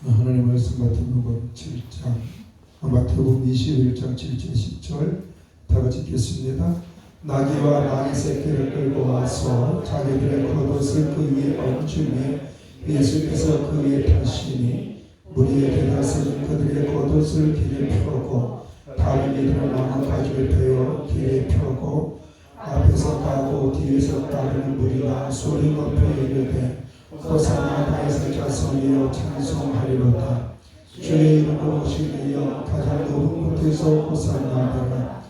하나님 말씀 마태복음 7장 마태복음 21장 7절 10절 다 같이 읽겠습니다. 나귀와 나귀 새끼를 끌고 와서 자기들의 겉옷을 그 위에 얹으며 예수께서 그 위에 타시니 무리의 대다수는 그들의 겉옷을 길에 펴고 다른 이들은 나뭇가지를 베어 길에 펴고 앞에서 가고 뒤에서 따르는 무리가 소리 높여 이르되 호산나 다윗의 자손이여 찬송하리로다. 주의 이름으로 오신 이여 가장 높은 곳에서 호산나더라.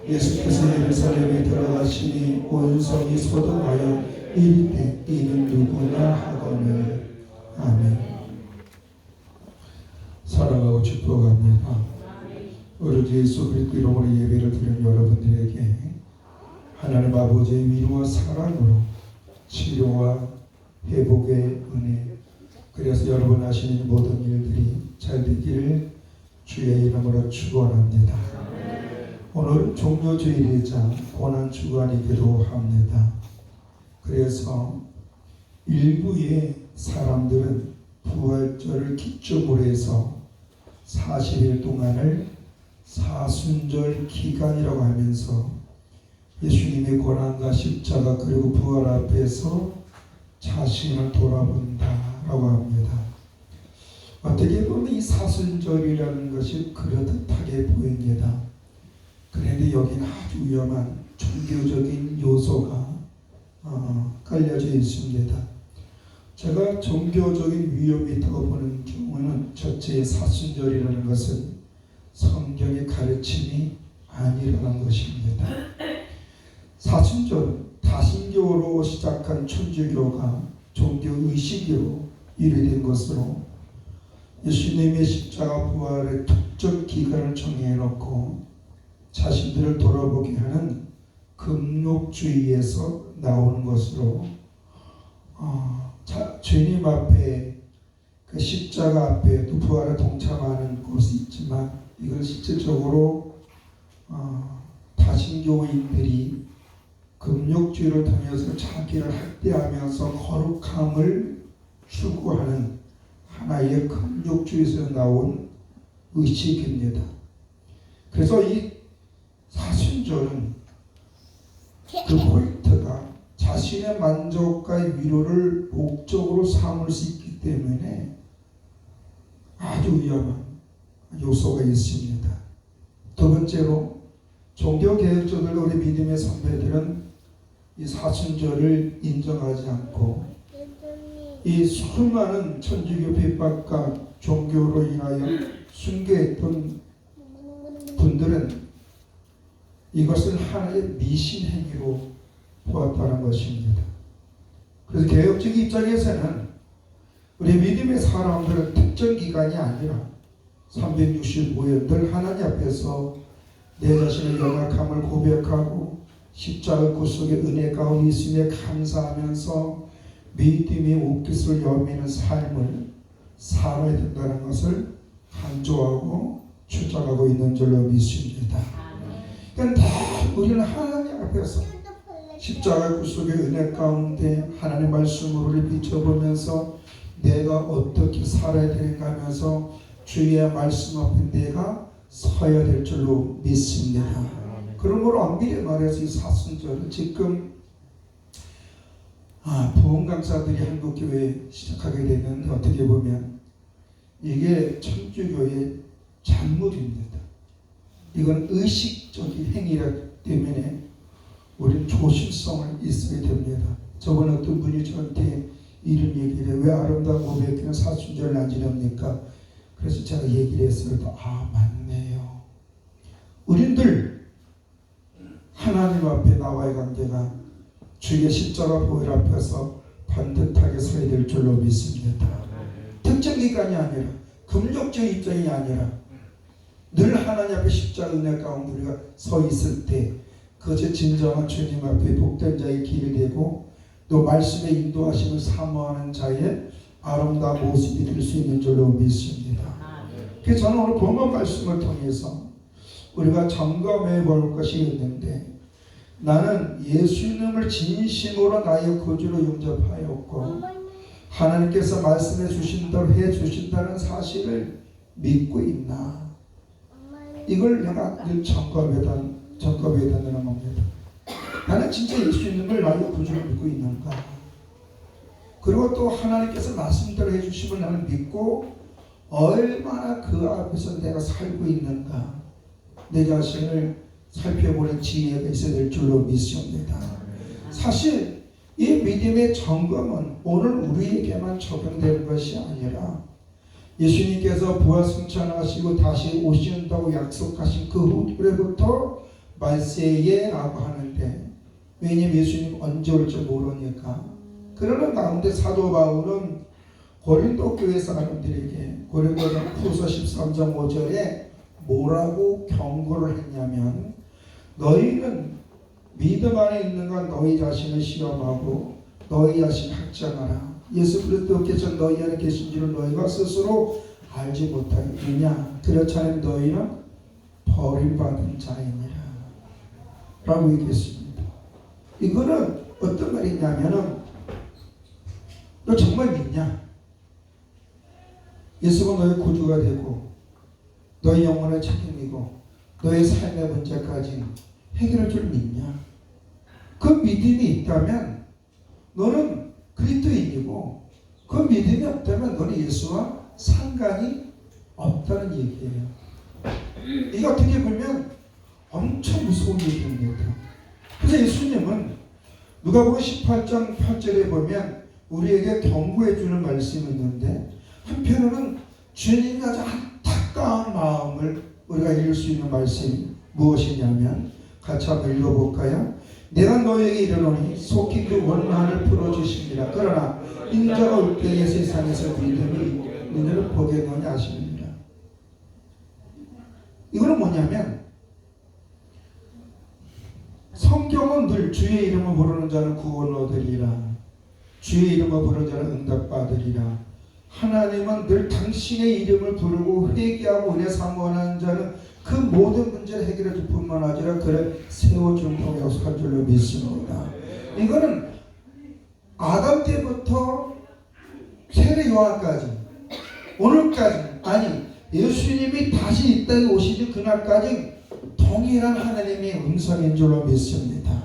예수께서 예루살렘에 들어가시니 온 성이 소동하여 이르되 이는 누구나 하거늘. 아멘. 사랑하고 축복합니다. 우리 주 예수 그리스도 이름으로 예배를 드리는 여러분들에게 하나님 아버지의 위로와 사랑으로 치료와 회복의 은혜, 그래서 여러분 하시는 모든 일들이 잘 되기를 주의 이름으로 축원합니다. 오늘 종료주일이자 고난주간이기도 합니다. 그래서 일부의 사람들은 부활절을 기점으로 해서 40일 동안을 사순절 기간이라고 하면서 예수님의 고난과 십자가 그리고 부활 앞에서 자신을 돌아본다라고 합니다. 어떻게 보면 이 사순절이라는 것이 그럴듯하게 보입니다. 그런데 여기는 아주 위험한 종교적인 요소가 깔려져 있습니다. 제가 종교적인 위험이 있다고 보는 경우는 첫째, 사순절이라는 것은 성경의 가르침이 아니라는 것입니다. 사순절, 다신교로 시작한 천주교가 종교의식으로 이루어진 것으로 예수님의 십자가 부활의 특정 기간을 정해놓고 자신들을 돌아보게 하는 금욕주의에서 나오는 것으로 주님 앞에 그 십자가 앞에 또 부활에 동참하는 곳이 있지만 이건 실질적으로 다신교인들이 금욕주의를 통해서 자기를 학대하면서 거룩함을 추구하는 하나의 금욕주의에서 나온 의식입니다. 그래서 이 사순절은 그 포인트가 자신의 만족과 위로를 목적으로 삼을 수 있기 때문에 아주 위험한 요소가 있습니다. 두 번째로 종교개혁자들과 우리 믿음의 선배들은 이 사순절을 인정하지 않고 이 수많은 천주교 핍박과 종교로 인하여 순교했던 분들은 이것을 하나의 미신 행위로 보았다는 것입니다. 그래서 개혁적 입장에서는 우리 믿음의 사람들은 특정 기간이 아니라 365일 늘 하나님 앞에서 내 자신의 연약함을 고백하고 십자가 구속의 은혜 가운데 있음에 감사하면서 믿음의 옷깃을 여미는 삶을 살아야 된다는 것을 강조하고 주장하고 있는 줄로 믿습니다. 그런데 우리는 하나님 앞에서 십자가 구속의 은혜 가운데 하나님의 말씀으로 비춰보면서 내가 어떻게 살아야 되는가 하면서 주의 말씀 앞에 내가 서야 될 줄로 믿습니다. 그러므로 엄밀히 말해서 이 사순절은 지금 부흥 강사들이 한국교회에 시작하게 되면 어떻게 보면 이게 천주교의 잔물입니다. 이건 의식적인 행위이기 때문에 우리는 조심성을 있어야 됩니다. 저번에 어떤 분이 저한테 이런 얘기를 해요. 왜 아름다운 고백회는 사순절을 안 지냅니까? 그래서 제가 얘기를 했어요. 맞네요. 우리들 하나님 앞에 나와의 관계가 주의 십자가 보혈 앞에서 반듯하게 서야 될 줄로 믿습니다. 특정 기간이 아니라 금욕적 입장이 아니라 늘 하나님 앞에 십자가 은혜 가운데 우리가 서 있을 때 그것이 진정한 주님 앞에 복된 자의 길이 되고 또 말씀의 인도하심을 사모하는 자의 아름다운 모습이 될 수 있는 줄로 믿습니다. 그래서 저는 오늘 본문 말씀을 통해서 우리가 점검해 볼 것이 있는데 나는 예수님을 진심으로 나의 구주로 영접하였고 하나님께서 말씀해 주신다고 해 주신다는 사실을 믿고 있나? 이걸 내가 늘 점검해야 된다는 겁니다. 나는 진짜 예수님을 나의 구주로 믿고 있는가? 그리고 또 하나님께서 말씀대로 해주심을 나는 믿고 얼마나 그 앞에서 내가 살고 있는가? 내 자신을 살펴보는 지혜가 있어야 될 줄로 믿습니다. 사실 이 믿음의 점검은 오늘 우리에게만 적용되는 것이 아니라 예수님께서 부활승천하시고 다시 오신다고 약속하신 그 후부터 말세에라고 하는데, 왜냐면 예수님 언제 올지 모르니까. 그러는 가운데 사도 바울은 고린도 교회 사람들에게 고린도전 후서 13장 5절에 뭐라고 경고를 했냐면, 너희는 믿음 안에 있는 건 너희 자신을 시험하고 너희 자신 확정하라. 예수 그리스도께서 너희 안에 계신 줄을 너희가 스스로 알지 못하느냐. 그렇지 않으면 너희는 버림받은 자이니라 라고 얘기했습니다. 이거는 어떤 말이냐면은, 너 정말 믿냐? 예수가 너의 구주가 되고 너의 영혼을 책임지고 너의 삶의 문제까지 해결할 줄 믿냐? 그 믿음이 있다면 너는 그리스도인이고, 그 믿음이 없다면 너는 예수와 상관이 없다는 얘기예요. 이게 어떻게 보면 엄청 무서운 얘기입니다. 그래서 예수님은 누가복음 18장 8절에 보면 우리에게 경고해 주는 말씀이 있는데, 한편으로는 주님이 아주 안타까운 마음을 우리가 읽을 수 있는 말씀이 무엇이냐면, 같이 한번 읽어볼까요? 내가 너에게 이르노니 속히 그 원한을 풀어주십니다. 그러나 인자가 올 때에 세상에서 믿음이 너희를 보겠노니 아십니다. 이거는 뭐냐면, 성경은 늘 주의 이름을 부르는 자는 구원 얻으리라, 주의 이름을 부르는 자는 응답받으리라. 하나님은 늘 당신의 이름을 부르고 회개하고 은혜 사모하는 자는 그 모든 문제를 해결해 줄 뿐만 아니라 그를 세워준다고 약속한 줄로 믿습니다. 이거는 아담 때부터 세례 요한까지 오늘까지, 아니 예수님이 다시 이 땅에 오시는 그날까지 동일한 하나님의 음성인 줄로 믿습니다.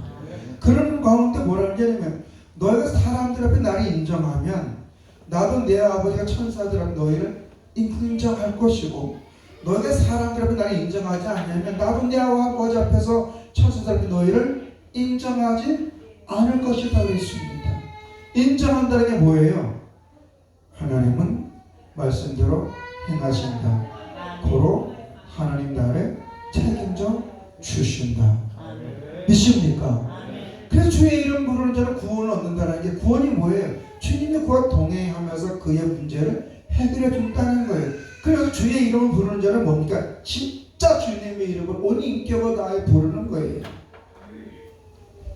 그런 가운데 뭐라 하냐면, 너희가 사람들 앞에 나를 인정하면 나도 내 아버지가 천사들 앞에 너희를 인정할 것이고, 너희가 사람들 앞에 나를 인정하지 않으면 나도 내 아버지 앞에서 천사들 앞에 너희를 인정하지 않을 것이다 그랬습니다. 인정한다는 게 뭐예요? 하나님은 말씀대로 행하신다. 고로 하나님 나를 책임져 주신다. 믿습니까? 그래서 주의 이름 부르는 자는 구원을 얻는다는 게, 구원이 뭐예요? 주님이 그와 동행하면서 그의 문제를 해결해 준다는 거예요. 그래서 주의 이름을 부르는 자는 뭡니까? 진짜 주님의 이름을 온 인격을 다해 부르는 거예요.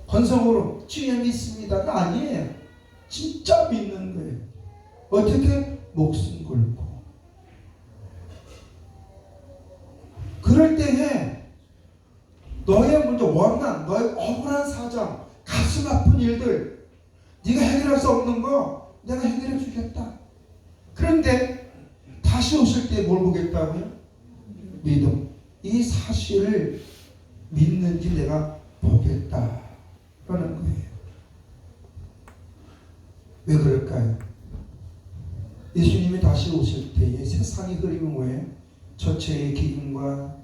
건성으로 주님 믿습니다가 아니에요. 진짜 믿는 거예요. 어떻게? 목숨 걸고. 그럴 때에 너의 문제, 원한, 너의 억울한 사정, 가슴 아픈 일들, 네가 해결할 수 없는 거 내가 해결해 주겠다. 그런데 다시 오실 때 뭘 보겠다고요? 믿음. 이 사실을 믿는지 내가 보겠다라는 거예요. 왜 그럴까요? 예수님이 다시 오실 때에 세상의 흐름이 뭐예요? 저체의 기근과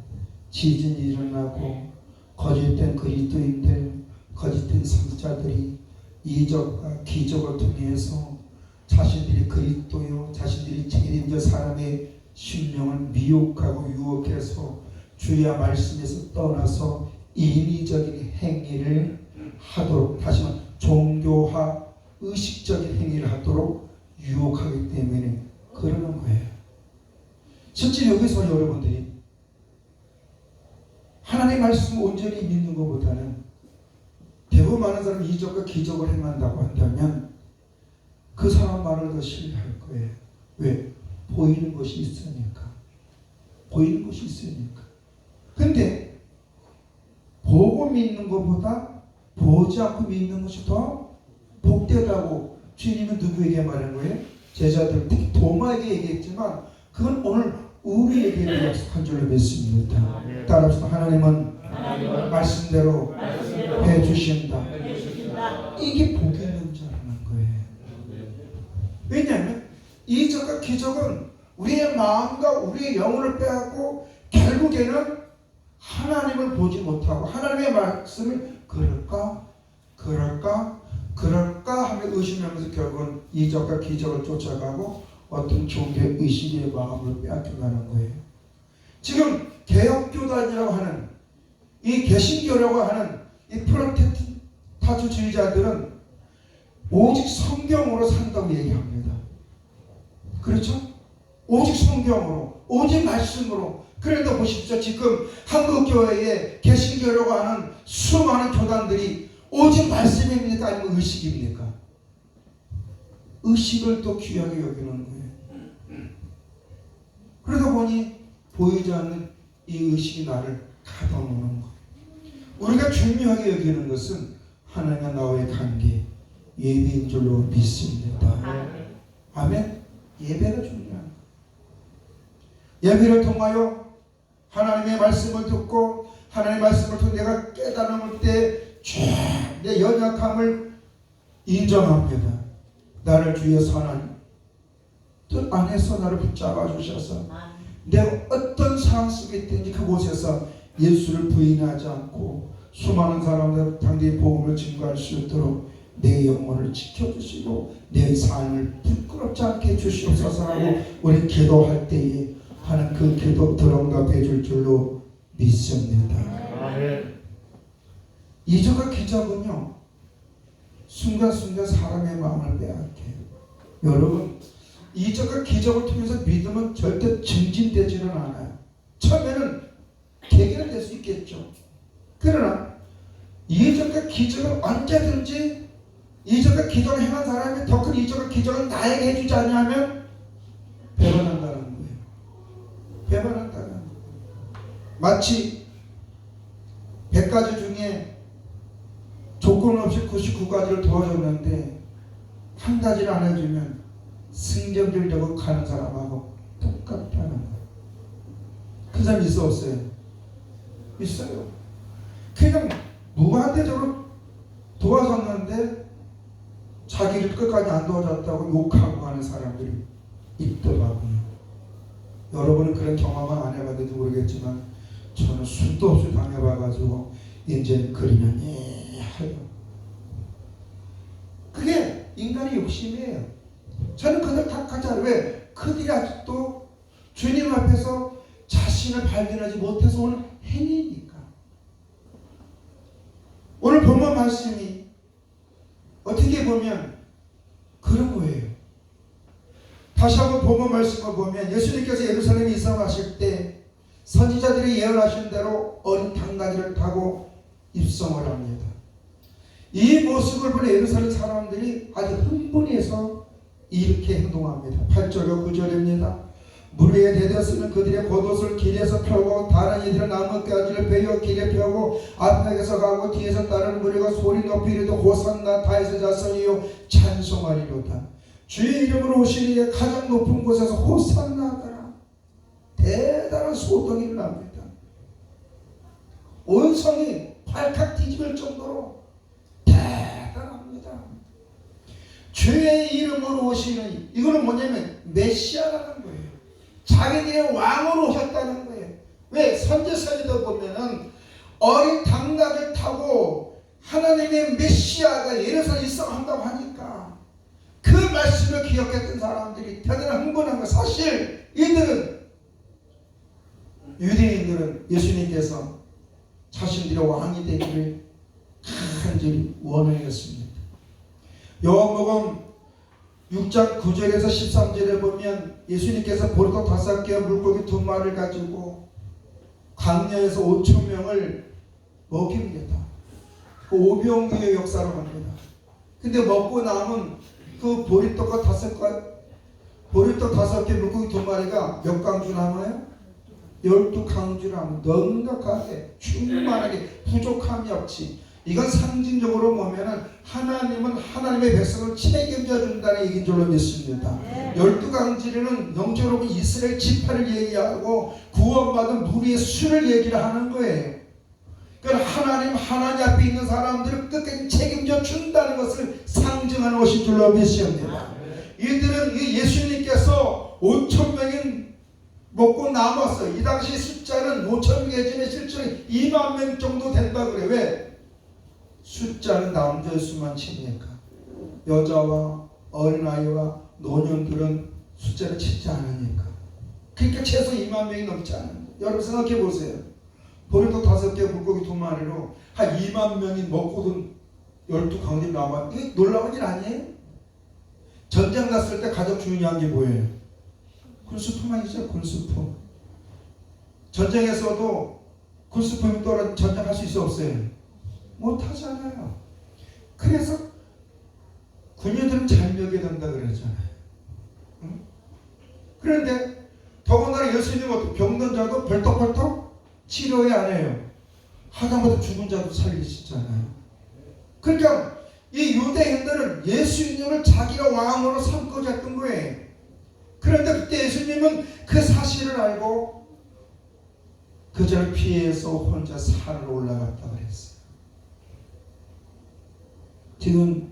지진이 일어나고 거짓된 그리스도인들, 거짓된 선지자들이 이적과 기적을 통해서 자신들이 그리스도요, 자신들이 책임져 사람의 심령을 미혹하고 유혹해서 주의 말씀에서 떠나서 인위적인 행위를 하도록, 다시 말해 종교화 의식적인 행위를 하도록 유혹하기 때문에 그러는 거예요. 실제 여기서 여러분들이 하나님의 말씀을 온전히 믿는 것보다는 대부분 많은 사람이 이적과 기적을 행한다고 한다면 그 사람 말을 더 신뢰할 거예요. 왜? 보이는 것이 있으니까. 보이는 것이 있으니까. 근데 보고 믿는 것보다 보지 않고 믿는 것이 더 복되다고 주님은 누구에게 말한 거예요? 제자들, 특히 도마에게 얘기했지만 그건 오늘 우리에게 약속한 줄로 믿습니다. 따라서 하나님은 말씀대로 해주신다. 이게 복이 있는 자라는 거예요. 왜냐하면 이적과 기적은 우리의 마음과 우리의 영혼을 빼앗고 결국에는 하나님을 보지 못하고 하나님의 말씀을 그럴까 하며 의심하면서 결국은 이적과 기적을 쫓아가고 어떤 종교의 의식의 마음을 빼앗겨가는 거예요. 지금 개혁교단이라고 하는 이 개신교라고 하는 이 프로테스탄주의자들은 오직 성경으로 산다고 얘기합니다. 그렇죠? 오직 성경으로, 오직 말씀으로. 그런데 보십시오. 지금 한국교회에 개신교라고 하는 수많은 교단들이 오직 말씀입니까? 아니면 의식입니까? 의식을 또 귀하게 여기는 거예요. 그러다 보니 보이지 않는 이 의식이 나를 가둬놓는 거예요. 우리가 중요하게 여기는 것은 하나님과 나와의 관계, 예배인 줄로 믿습니다. 아멘. 예배가 중요한 거예요. 예배를 통하여 하나님의 말씀을 듣고 하나님의 말씀을 통해 내가 깨달음을 때 내 연약함을 인정합니다. 나를 주의 선한 뜻 안에서 나를 붙잡아 주셔서 내가 어떤 상황 속에 있든지 그곳에서 예수를 부인하지 않고 수많은 사람들 당대의 복음을 증거할 수 있도록 내 영혼을 지켜주시고 내 삶을 부끄럽지 않게 해주시옵소서 하고 우리 기도할 때에 하는 그 기도 들응답해 줄 줄로 믿습니다. 아멘. 이적과 기적은요 순간순간 사람의 마음을 빼앗겨요. 여러분 이적과 기적을 통해서 믿음은 절대 증진되지는 않아요. 처음에는 계기는 될 수 있겠죠. 그러나 이적과 기적은 언제든지 이적과 기적을 행한 사람이 더 큰 이적과 기적을 나에게 해주지 않냐면 배반한다는 거예요. 배반한다는 거예요. 마치 100가지 중에 조건 없이 99가지를 도와줬는데 한 가지를 안 해주면 승전을 적고 가는 사람하고 똑같다는 거예요. 그 사람 있어 없어요? 있어요. 그냥 무한대적으로 도와줬는데 자기를 끝까지 안 도와줬다고 욕하고 가는 사람들이 있더라고요. 여러분은 그런 경험은 안 해봤는지 모르겠지만 저는 수도 없이 당해봐가지고 이제 그리면 해요. 그게 인간의 욕심이에요. 저는 그들 탓하잖아요. 왜? 그들이 아직도 주님 앞에서 자신을 발견하지 못해서 오는 행위니까. 오늘 본문 말씀이 어떻게 보면 그런 거예요. 다시 한번 본문 말씀을 보면 예수님께서 예루살렘에 입성하실 때 선지자들이 예언하신 대로 어린 당나귀를 타고 입성을 합니다. 이 모습을 본 예루살렘 사람들이 아주 흥분해서 이렇게 행동합니다. 8절과 9절입니다. 물 위에 대되었으면 그들의 겉옷을 길에서 펴고 다른 이들은 나뭇가지를 베어 길에 펴고 앞에서 가고 뒤에서 따르는 무리가 소리 높이 이르되 호산나 다윗의 자손이요 찬송하리로다. 주의 이름으로 오신 이의 가장 높은 곳에서 호산나 하더라. 대단한 소동이 일어납니다. 온 성이 발칵 뒤집을 정도로 대단합니다. 주의 이름으로 오시는 이거는 뭐냐면 메시아라는 거예요. 자기들의 왕으로 오셨다는 거예요. 왜? 선지서에도 보면은 어린 당나귀를 타고 하나님의 메시아가 예루살렘에 입성한다고 하니까 그 말씀을 기억했던 사람들이 대단한 흥분한 거. 사실 이들은 유대인들은 예수님께서 자신들의 왕이 되기를 간절히 원하였습니다. 요한복음 6장 9절에서 13절에 보면 예수님께서 보리떡 5개와 물고기 2마리를 가지고 광야에서 5,000명을 먹입니다. 그 오병이의 역사로 갑니다. 근데 먹고 남은 그 보리떡 5개 물고기 2마리가 몇 강주 남아요? 12강주 남아요. 넉넉하게 충만하게 부족함이 없이 이건 상징적으로 보면은 하나님은 하나님의 백성을 책임져 준다는 얘기인 줄로 믿습니다. 12강지는 영적으로 보면 이스라엘 지파를 얘기하고 구원받은 무리의 수를 얘기를 하는 거예요. 그러니까 하나님 앞에 있는 사람들을 끝까지 책임져 준다는 것을 상징하는 것인 줄로 믿습니다. 이들은 예수님께서 5,000명이 먹고 남았어요. 이 당시 숫자는 5,000명이지만 실제로 2만 명 정도 된다 그래. 왜? 숫자는 남자의 수만 치니까. 여자와 어린아이와 노년들은 숫자를 치지 않으니까. 그러니까 최소 2만 명이 넘지 않는다. 여러분 생각해 보세요. 보리떡 5개, 물고기 2마리로 한 2만 명이 먹고든 12강들이 남아. 이게 놀라운 일 아니에요? 전쟁 났을 때 가장 중요한 게 뭐예요? 군수품만이죠. 군수품. 전쟁에서도 군수품이 떨어지면 전쟁할 수 있어 없어요? 못하잖아요. 그래서 군인들은 잘 먹여야 된다 그러잖아요. 응? 그런데 더군다나 예수님은 병든 자도 벌떡벌떡 치료해 안 해요. 하다못해 죽은 자도 살리시잖아요. 그러니까 이 유대인들은 예수님을 자기가 왕으로 삼고자 했던 거예요. 그런데 그때 예수님은 그 사실을 알고 그들을 피해서 혼자 산으로 올라갔다 그랬어요. 지금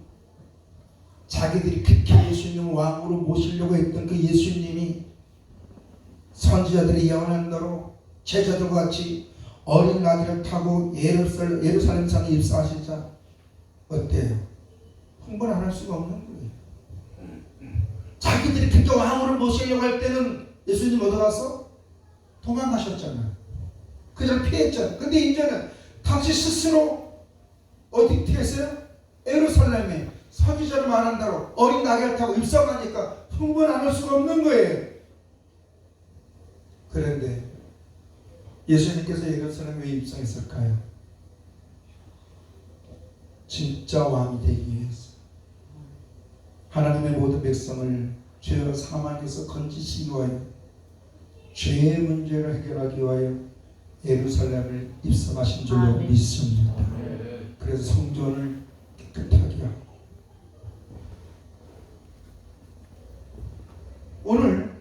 자기들이 그렇게 예수님을 왕으로 모시려고 했던 그 예수님이 선지자들의 예언한 대로 제자들과 같이 어린 나귀를 타고 예루살렘 산에 입성하시자 어때요? 흥분 안 할 수가 없는 거예요. 자기들이 그렇게 왕으로 모시려고 할 때는 예수님 어디 가서 도망가셨잖아요. 그저 피했잖아요. 근데 이제는 당시 스스로 어디 피했어요? 예루살렘에 선지자를 말한 대로 어린 나귀를 타고 입성하니까 흥분 안 할 수가 없는 거예요. 그런데 예수님께서 예루살렘에 왜 입성했을까요? 진짜 왕이 되기 위해서. 하나님의 모든 백성을 죄와 사망에서 건지시기 위하여 죄의 문제를 해결하기 위하여 예루살렘을 입성하신 줄로 믿습니다. 그래서 성전을 깨끗하게 하고 오늘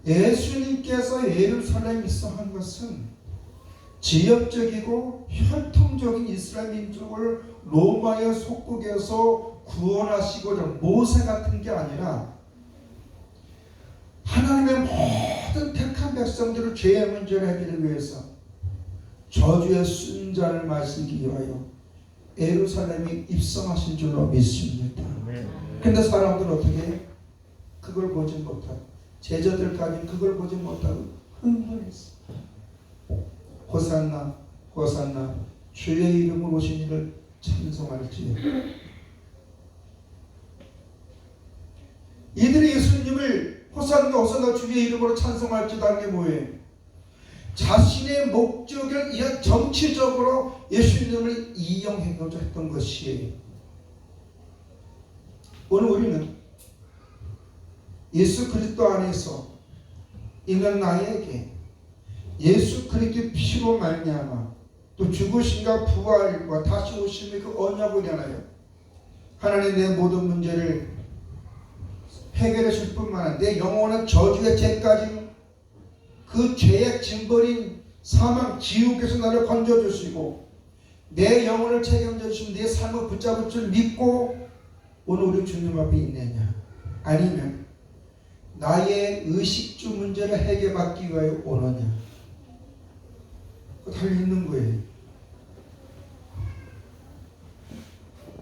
예수님께서 예루살렘에 입성한 것은 지역적이고 혈통적인 이스라엘 민족을 로마의 속국에서 구원하시고자 모세 같은 게 아니라 하나님의 모든 택한 백성들을 죄의 문제를 해결하기 위해서 저주의 순잔을 마시기 위하여 예루살렘에 입성하신 줄로 믿습니다. 그런데 사람들은 어떻게 그걸 보지 못하고 제자들까지 그걸 보지 못하고 흥분했어. 호산나 호산나 주의 이름으로 오신 이를 찬송할지어다. 이들이 예수님을 호산나 호산나 주의 이름으로 찬송할지어다 하는 게 뭐예요? 자신의 목적을 위한 정치적으로 예수님을 이용하고자 했던 것이에요. 오늘 우리는 예수 그리스도 안에서 있는 나에게 예수 그리스도의 피로 말미암아 또 죽으심과 부활과 다시 오심의 그 언약을 인하여 하나님 내 모든 문제를 해결해 줄 뿐만 아니라 내 영원한 저주의 죄까지 그 죄의 징벌인 사망 지옥에서 나를 건져주시고 내 영혼을 책임져 주시면 내 삶을 붙잡을 줄 믿고 오늘 우리 주님 앞에 있느냐, 아니면 나의 의식주 문제를 해결받기 위하여 오느냐, 달려있는 거예요.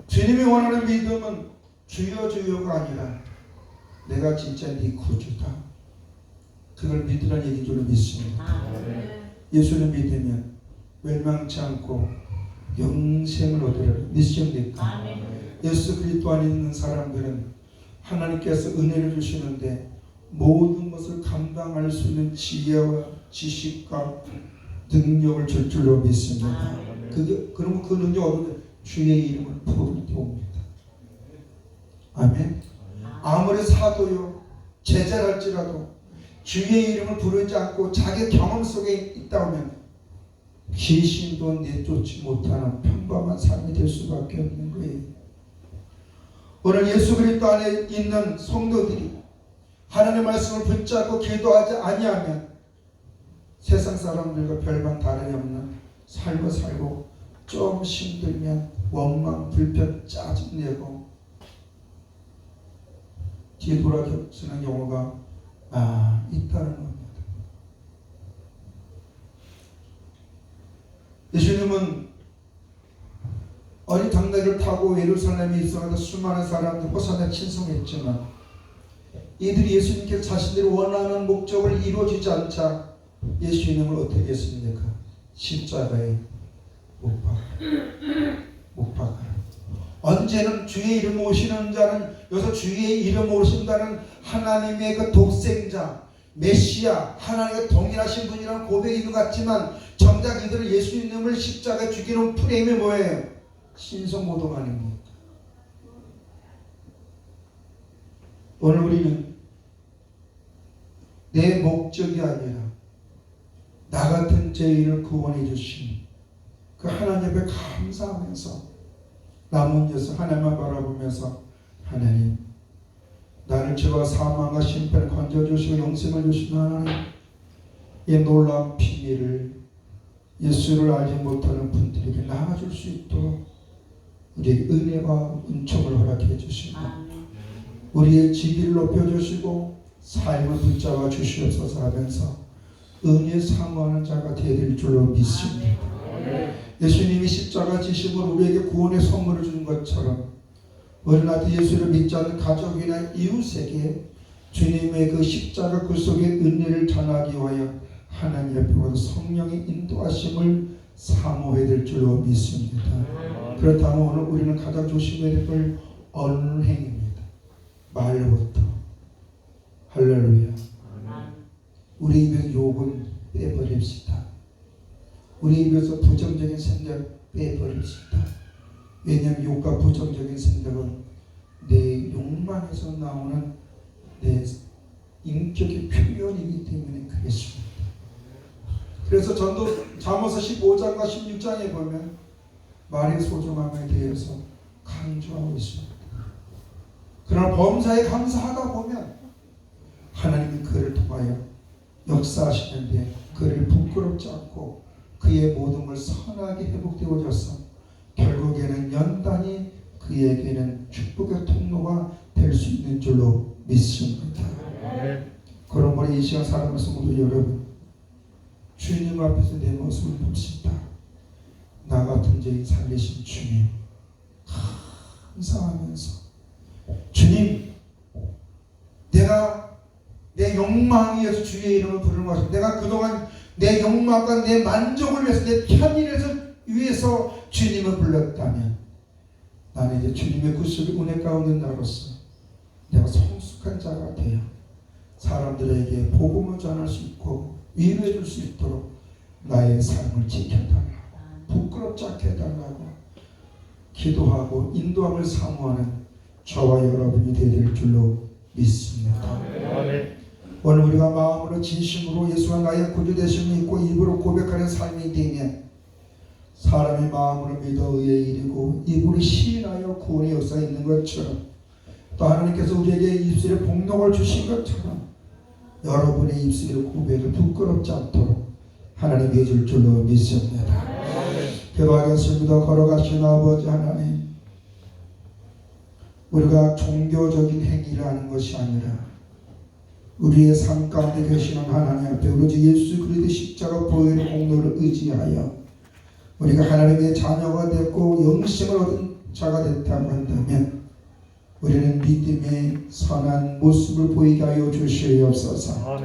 주님이 원하는 믿음은 주여 주여가 아니라 내가 진짜 네 구주다, 그걸 믿으라는 얘기인 줄 믿습니다. 예수를 믿으면 멸망치 않고 영생을 얻으리라 믿습니까? 예수 그리스도 안에 있는 사람들은 하나님께서 은혜를 주시는데 모든 것을 감당할 수 있는 지혜와 지식과 능력을 줄 줄로 믿습니다. 그러면 그 능력 얻으면 주의 이름을 부를 때 옵니다. 아멘. 아무리 사도요 제자랄지라도 주의 이름을 부르지 않고 자기 경험 속에 있다 보면 귀신도 내쫓지 못하는 평범한 삶이 될 수밖에 없는 거예요. 오늘 예수 그리스도 안에 있는 성도들이 하나님의 말씀을 붙잡고 기도하지 아니하면 세상 사람들과 별반 다름이 없는 삶을 살고 좀 힘들면 원망, 불평, 짜증내고 뒤에 돌아서는 경우가 있다는 겁니다. 예수님은 어린 당나귀를 타고 예루살렘에 입성하다 수많은 사람들 호산에 친송했지만 이들이 예수님께서 자신들이 원하는 목적을 이루어주지 않자 예수님을 어떻게 했습니까? 십자가에 못 박아라. 언제는 주의 이름 모시는 자는 여기서 주의 이름 모신다는 하나님의 그 독생자 메시아 하나님과 동일하신 분이라는 고백이 있는 것 같지만 정작 이들은 예수님을 십자가에 죽이는 프레임이 뭐예요? 신성모독 아닙니까? 오늘 우리는 내 목적이 아니라 나 같은 죄인을 구원해 주신 그 하나님 앞에 감사하면서 남은 여서 하나님만 바라보면서 하나님 나를 죄와 사망과 심판을 건져주시고 영생을 주시는 하나님 이 놀라운 비밀을 예수를 알지 못하는 분들에게 나아줄 수 있도록 우리에게 은혜와 은총을 허락해 주시고 우리의 지위를 높여주시고 삶을 붙잡아 주시옵소서 하면서 은혜 사모하는 자가 되어질 줄로 믿습니다. 예수님이 십자가 지심으로 우리에게 구원의 선물을 주는 것처럼 우리나라 예수를 믿지 않는 가족이나 이웃에게 주님의 그 십자가 그 속의 은혜를 전하기 위하여 하나님 앞에 성령의 인도하심을 사모해야 될 줄로 믿습니다. 그렇다면 오늘 우리는 가장 조심해야 될 걸 언행입니다. 말부터 할렐루야. 우리 입에서 욕은 빼버립시다. 우리 입에서 부정적인 생각 빼버립시다. 왜냐하면 욕과 부정적인 생각은 내 욕망에서 나오는 내 인격의 표현이기 때문에 그렇습니다. 그래서 전도 잠언서 15장과 16장에 보면 말의 소중함에 대해서 강조하고 있습니다. 그러나 범사에 감사하다 보면 하나님은 그를 통하여 역사하시는데 그를 부끄럽지 않고 그의 모든 걸 선하게 회복되어져서 결국에는 연단이 그에게는 축복의 통로가 될 수 있는 줄로 믿습니다. 그러므로 이 시간 살아가는 성도 여러분 주님 앞에서 내 모습을 봅시다. 나 같은 죄인 살리신 주님 감사하면서 주님 내가 내 욕망 위해서 주의 이름을 부르는 것입니다. 내가 그동안 내 욕망과 내 만족을 위해서 내 편의를 위해서 주님을 불렀다면 나는 이제 주님의 구속의 은혜 가운데 나로서 내가 성숙한 자가 되어 사람들에게 복음을 전할 수 있고 위로해 줄 수 있도록 나의 삶을 지켜달라고 부끄럽지 않게 해달라고 기도하고 인도함을 사모하는 저와 여러분이 되어야 될 줄로 믿습니다. 오늘 우리가 마음으로 진심으로 예수가 나의 구주 되심을 믿고 입으로 고백하는 삶이 되면 사람이 마음으로 믿어 의에 이르고 입으로 시인하여 구원의 역사가 있는 것처럼 또 하나님께서 우리에게 입술에 복록을 주신 것처럼 여러분의 입술의 고백을 부끄럽지 않도록 하나님이 해줄 줄로 믿습니다. 기도하겠습니다. 걸어가신 아버지 하나님, 우리가 종교적인 행위를 하는 것이 아니라 우리의 삶 가운데 계시는 하나님 앞에 오로지 예수 그리스도의 십자가 보혈의 공로를 의지하여 우리가 하나님의 자녀가 됐고 영생을 얻은 자가 됐다고 한다면 우리는 믿음의 선한 모습을 보이게 하여 주시옵소서.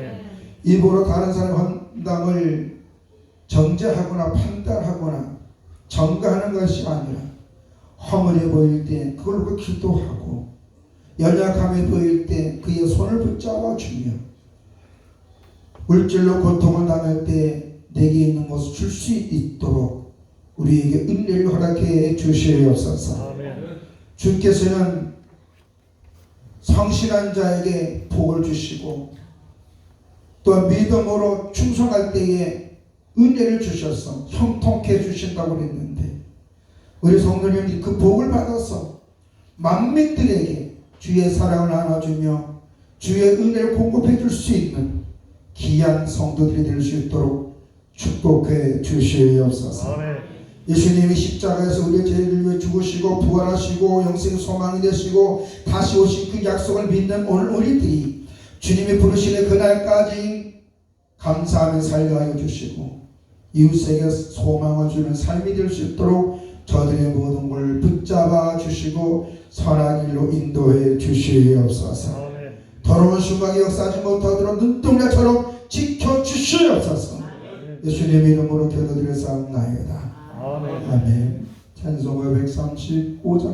입으로 다른 사람의 헌담을 정죄하거나 판단하거나 정가하는 것이 아니라 허물해 보일 때 그걸 놓고 기도하고 연약함에 보일 때 그의 손을 붙잡아 주며 물질로 고통을 당할 때 내게 있는 것을 줄 수 있도록 우리에게 은혜를 허락해 주시옵소서. 주께서는 성실한 자에게 복을 주시고 또 믿음으로 충성할 때에 은혜를 주셔서 형통케 해주신다고 그랬는데 우리 성도님들이 그 복을 받아서 만민들에게 주의 사랑을 나눠주며 주의 은혜를 공급해 줄 수 있는 귀한 성도들이 될 수 있도록 축복해 주시옵소서. 예수님이 십자가에서 우리의 죄를 위해 죽으시고 부활하시고 영생 소망이 되시고 다시 오신 그 약속을 믿는 오늘 우리들이 주님이 부르시는 그날까지 감사하며 살게 하여 주시고 이웃에게 소망을 주는 삶이 될 수 있도록 저들의 모든 걸 붙잡아 주시고 선한 길로 인도해 주시옵소서. 더러운 순간에 역사하지 못하도록 눈동자처럼 지켜주시옵소서. 예수님 이름으로 기도드려 싸움나이다. 아멘. 찬송가 135장